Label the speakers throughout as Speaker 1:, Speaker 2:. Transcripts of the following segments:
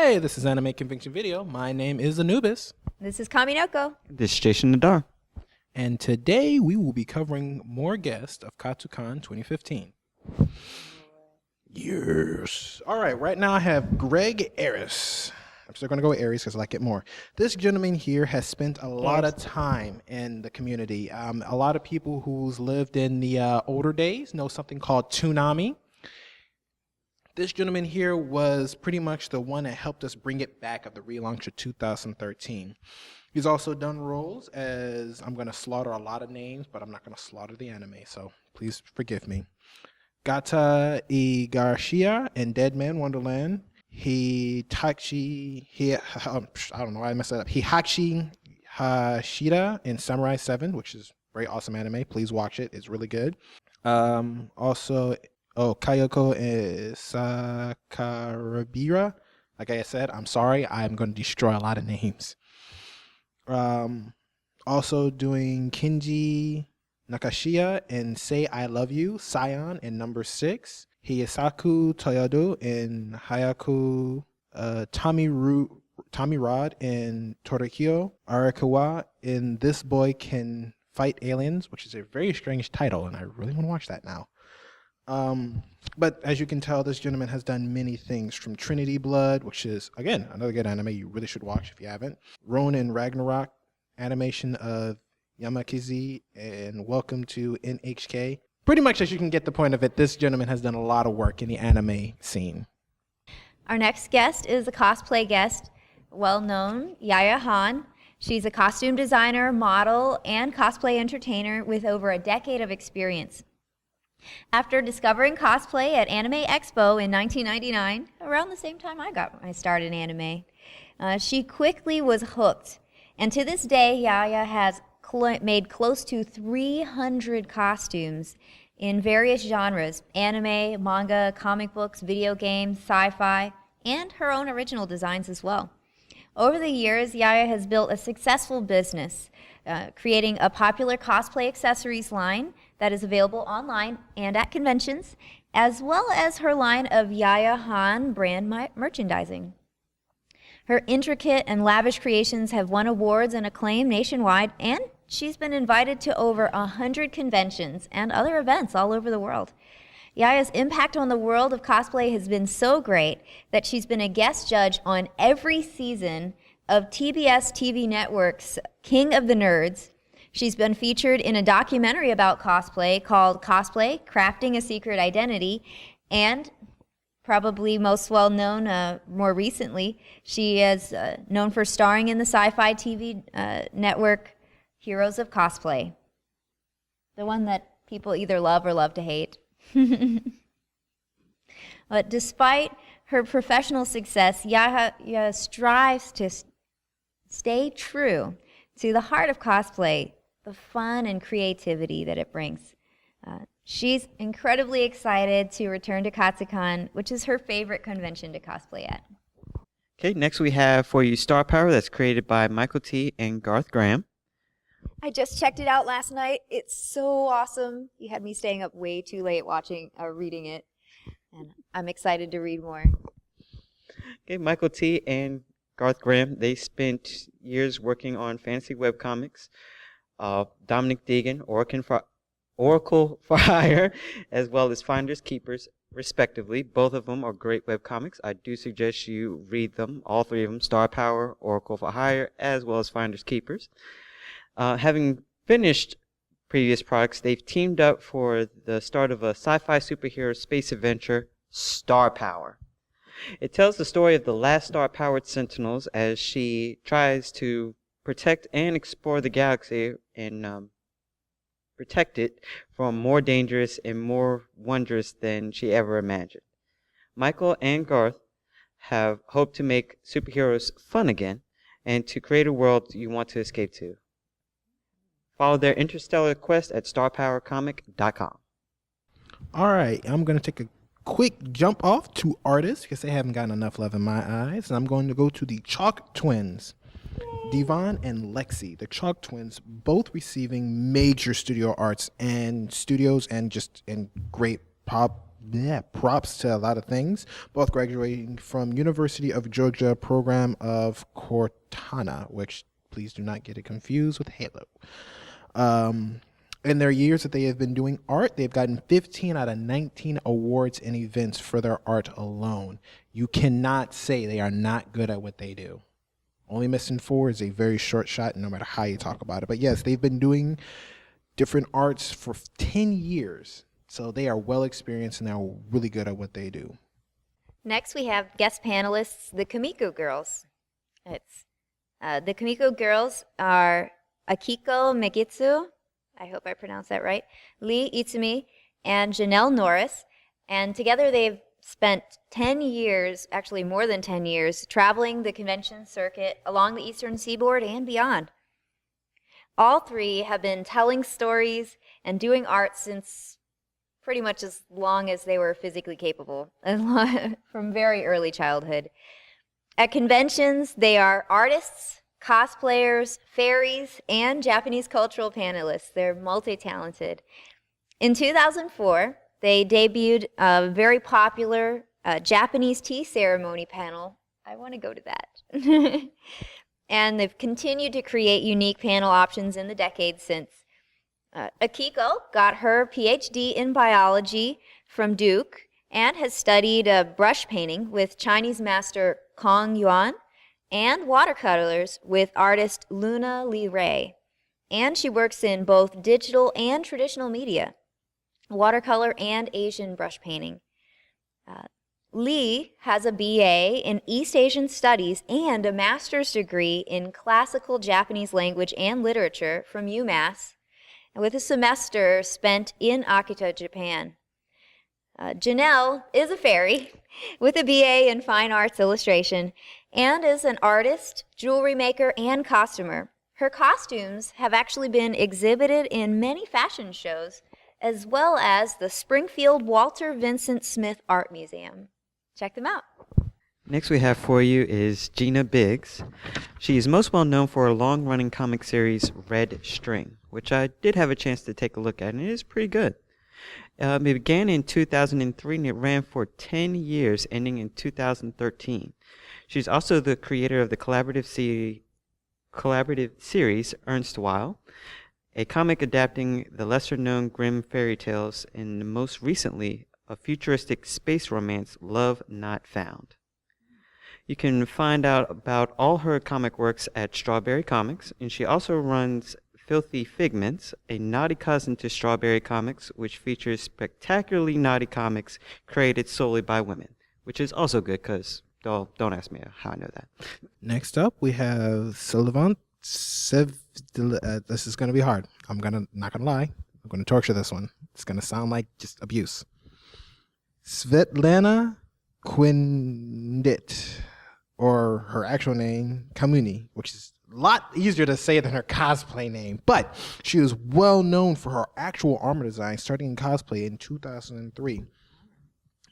Speaker 1: Hey, this is Anime Convention Video. My name is Anubis.
Speaker 2: This is Kaminoko.
Speaker 3: This is Jason Nadar.
Speaker 1: And today we will be covering more guests of Katsucon 2015. Yes. All right, right now I have Greg Ayres. I'm still going to go with Ayres because I like it more. This gentleman here has spent a lot of time in the community. A lot of people who's lived in the older days know something called Toonami. This gentleman here was pretty much the one that helped us bring it back at the relaunch of 2013. He's also done roles as, I'm going to slaughter a lot of names, but I'm not going to slaughter the anime, so please forgive me. Gata Garcia in Dead Man Wonderland. I don't know why I messed that up. Hihachi Hashida in Samurai 7, which is a very awesome anime. Please watch it. It's really good. Also, Kayoko Sakarabira. Like I said, I'm sorry. I'm going to destroy a lot of names. Also doing Kinji Nakashiya in Say I Love You, Scion in number 6. Hiyasaku Toyodo in Hayaku, Tommy Rod in Torikyo, Arakawa in This Boy Can Fight Aliens, which is a very strange title, and I really want to watch that now. But as you can tell, this gentleman has done many things, from Trinity Blood, which is, again, another good anime you really should watch if you haven't, Ronin Ragnarok, animation of Yamakizi, and Welcome to NHK. Pretty much, as you can get the point of it, this gentleman has done a lot of work in the anime scene.
Speaker 2: Our next guest is a cosplay guest, well-known, Yaya Han. She's a costume designer, model, and cosplay entertainer with over a decade of experience. After discovering cosplay at Anime Expo in 1999, around the same time I got my start in anime, she quickly was hooked. And to this day, Yaya has made close to 300 costumes in various genres: anime, manga, comic books, video games, sci-fi, and her own original designs as well. Over the years, Yaya has built a successful business, creating a popular cosplay accessories line that is available online and at conventions, as well as her line of Yaya Han brand merchandising. Her intricate and lavish creations have won awards and acclaim nationwide, and she's been invited to over 100 conventions and other events all over the world. Yaya's impact on the world of cosplay has been so great that she's been a guest judge on every season of TBS TV Network's King of the Nerds. She's been featured in a documentary about cosplay called Cosplay: Crafting a Secret Identity, and probably most well known more recently, she is known for starring in the sci-fi TV network Heroes of Cosplay, the one that people either love or love to hate. But despite her professional success, Yaya strives to stay true to the heart of cosplay, the fun and creativity that it brings. She's incredibly excited to return to Katsucon, which is her favorite convention to cosplay at.
Speaker 3: Okay, next we have for you Starpower, that's created by Michael T. and Garth Graham.
Speaker 2: I just checked it out last night. It's so awesome. You had me staying up way too late reading it, and I'm excited to read more.
Speaker 3: Okay, Michael T. and Garth Graham, they spent years working on fantasy webcomics. Dominic Deegan, Oracle for Hire, as well as Finders Keepers, respectively. Both of them are great webcomics. I do suggest you read them, all three of them: Starpower, Oracle for Hire, as well as Finders Keepers. Having finished previous products, they've teamed up for the start of a sci-fi superhero space adventure, Starpower. It tells the story of the last star-powered Sentinels as she tries to protect and explore the galaxy and protect it from more dangerous and more wondrous than she ever imagined. Michael and Garth have hoped to make superheroes fun again and to create a world you want to escape to. Follow their interstellar quest at starpowercomic.com.
Speaker 1: All right, I'm going to take a quick jump off to artists because they haven't gotten enough love in my eyes. And I'm going to go to the Chalk Twins, Devon and Lexi. The Chalk Twins, both receiving major studio arts and studios and just in great pop props to a lot of things, both graduating from University of Georgia program of Cortana, which please do not get it confused with Halo. In their years that they have been doing art, they've gotten 15 out of 19 awards and events for their art alone. You cannot say they are not good at what they do. Only missing 4 is a very short shot, no matter how you talk about it. But yes, they've been doing different arts for 10 years. So they are well experienced and they're really good at what they do.
Speaker 2: Next, we have guest panelists, the Comiku Girls. The Comiku Girls are Akiko Megitsu, I hope I pronounced that right, Lee Itsumi, and Janelle Norris. And together they've spent 10 years, actually more than 10 years, traveling the convention circuit along the Eastern Seaboard and beyond. All 3 have been telling stories and doing art since pretty much as long as they were physically capable, from very early childhood. At conventions, they are artists, cosplayers, fairies, and Japanese cultural panelists. They're multi-talented. In 2004, they debuted a very popular Japanese tea ceremony panel. I want to go to that. And they've continued to create unique panel options in the decades since. Akiko got her PhD in biology from Duke and has studied brush painting with Chinese master Kong Yuan and watercolors with artist Luna Lee Ray. And she works in both digital and traditional media, watercolor and Asian brush painting. Lee has a BA in East Asian Studies and a master's degree in classical Japanese language and literature from UMass, with a semester spent in Akita, Japan. Janelle is a fairy with a BA in Fine Arts Illustration and is an artist, jewelry maker, and costumer. Her costumes have actually been exhibited in many fashion shows, as well as the Springfield Walter Vincent Smith Art Museum. Check them out.
Speaker 3: Next we have for you is Gina Biggs. She is most well known for her long-running comic series Red String, which I did have a chance to take a look at, and it is pretty good. It began in 2003 and it ran for 10 years, ending in 2013. She's also the creator of the collaborative series Ernst Weil, a comic adapting the lesser-known Grimm fairy tales, and most recently, a futuristic space romance, Love Not Found. You can find out about all her comic works at Strawberry Comics, and she also runs Filthy Figments, a naughty cousin to Strawberry Comics, which features spectacularly naughty comics created solely by women, which is also good because, don't ask me how I know that.
Speaker 1: Next up, we have Sullivan. This is going to be hard. Not going to lie. I'm going to torture this one. It's going to sound like just abuse. Svetlana Quindt, or her actual name, Kamuni, which is a lot easier to say than her cosplay name. But she is well known for her actual armor design, starting in cosplay in 2003.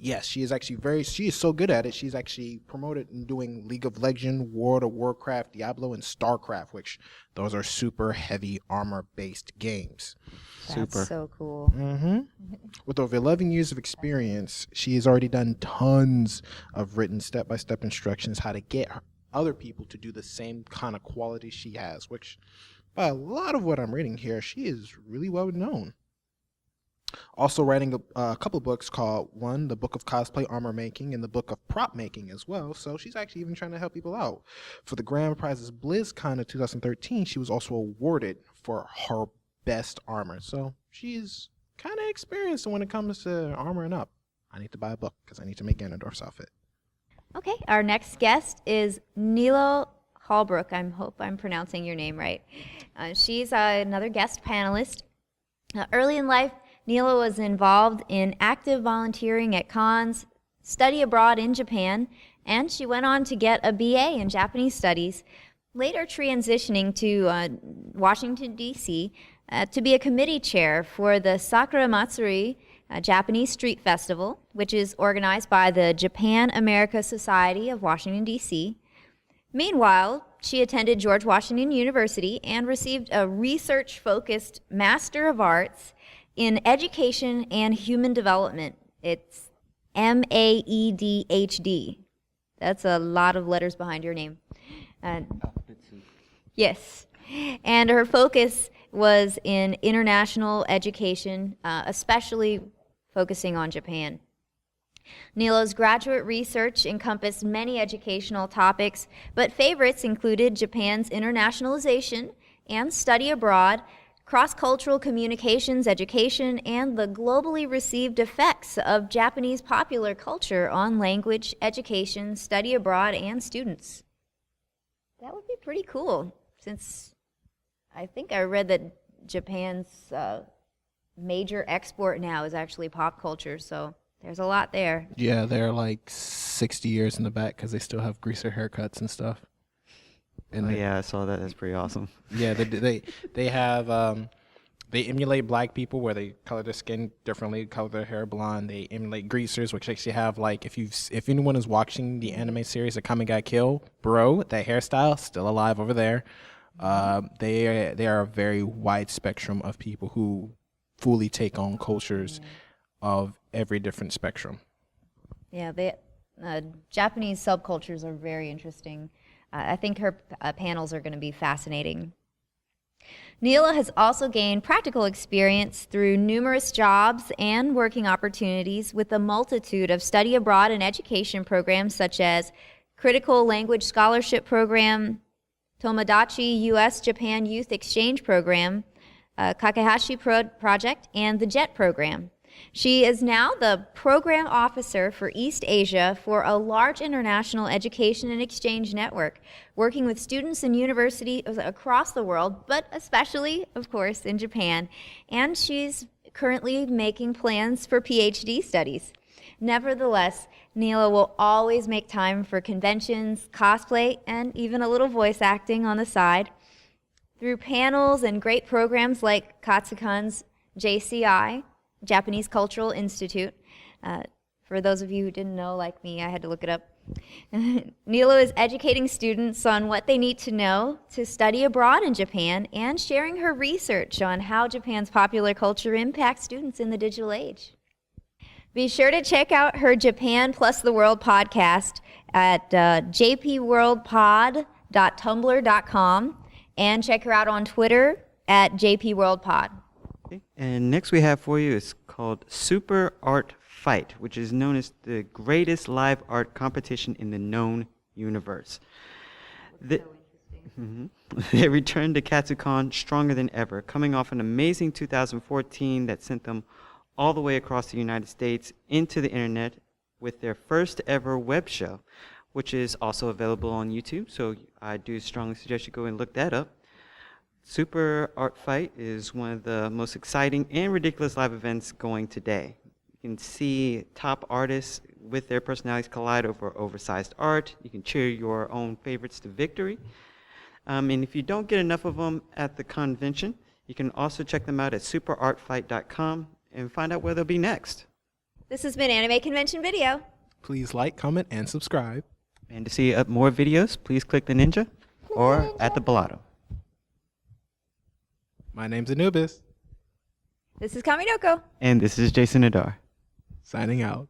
Speaker 1: Yes, she is so good at it. She's actually promoted in doing League of Legends, World of Warcraft, Diablo, and StarCraft, which those are super heavy armor-based games.
Speaker 2: That's so cool.
Speaker 1: Mm-hmm. With over 11 years of experience, she has already done tons of written step-by-step instructions how to get other people to do the same kind of quality she has, which by a lot of what I'm reading here, she is really well known. Also writing a couple books called, one, the Book of Cosplay Armor Making and the Book of Prop Making as well. So she's actually even trying to help people out. For the Grand Prizes BlizzCon of 2013, she was also awarded for her best armor. So she's kind of experienced when it comes to armoring up. I need to buy a book because I need to make Ganondorf's outfit.
Speaker 2: Okay, our next guest is Nilo Holbrook. I hope I'm pronouncing your name right. She's another guest panelist. Early in life, Nilo was involved in active volunteering at cons, study abroad in Japan, and she went on to get a BA in Japanese Studies, later transitioning to Washington, D.C., to be a committee chair for the Sakura Matsuri Japanese Street Festival, which is organized by the Japan America Society of Washington, D.C. Meanwhile, she attended George Washington University and received a research-focused Master of Arts in Education and Human Development. It's Maedhd. That's a lot of letters behind your name. Yes. And her focus was in international education, especially focusing on Japan. Nilo's graduate research encompassed many educational topics, but favorites included Japan's internationalization and study abroad, cross-cultural communications education, and the globally received effects of Japanese popular culture on language, education, study abroad, and students. That would be pretty cool, since I think I read that Japan's major export now is actually pop culture, so there's a lot there.
Speaker 1: Yeah, they're like 60 years in the back because they still have greaser haircuts and stuff. And
Speaker 3: Yeah, I saw that. That's pretty awesome.
Speaker 1: Yeah, they have they emulate black people where they color their skin differently, color their hair blonde. They emulate greasers, which actually have like if anyone is watching the anime series A Kami Ga Kill, bro, that hairstyle still alive over there. They are a very wide spectrum of people who fully take on cultures of every different spectrum.
Speaker 2: Yeah, Japanese subcultures are very interesting. I think her panels are going to be fascinating. Nilo has also gained practical experience through numerous jobs and working opportunities with a multitude of study abroad and education programs such as Critical Language Scholarship Program, Tomodachi U.S.-Japan Youth Exchange Program, Kakehashi Project, and the JET Program. She is now the program officer for East Asia for a large international education and exchange network, working with students and universities across the world, but especially, of course, in Japan. And she's currently making plans for PhD studies. Nevertheless, Nilo will always make time for conventions, cosplay, and even a little voice acting on the side. Through panels and great programs like Katsucon's JCI, Japanese Cultural Institute. For those of you who didn't know, like me, I had to look it up. Nilo is educating students on what they need to know to study abroad in Japan and sharing her research on how Japan's popular culture impacts students in the digital age. Be sure to check out her Japan Plus the World podcast at jpworldpod.tumblr.com and check her out on Twitter at jpworldpod.
Speaker 3: And next we have for you is called Super Art Fight, which is known as the greatest live art competition in the known universe. They returned to Katsucon stronger than ever, coming off an amazing 2014 that sent them all the way across the United States into the internet with their first ever web show, which is also available on YouTube. So I do strongly suggest you go and look that up. Super Art Fight is one of the most exciting and ridiculous live events going today. You can see top artists with their personalities collide over oversized art. You can cheer your own favorites to victory. And if you don't get enough of them at the convention, you can also check them out at superartfight.com and find out where they'll be next.
Speaker 2: This has been Anime Convention Video.
Speaker 1: Please like, comment, and subscribe.
Speaker 3: And to see more videos, please click the ninja or at the Bellotto.
Speaker 1: My name's Anubis.
Speaker 2: This is Kaminoko.
Speaker 3: And this is Jason Adar.
Speaker 1: Signing out.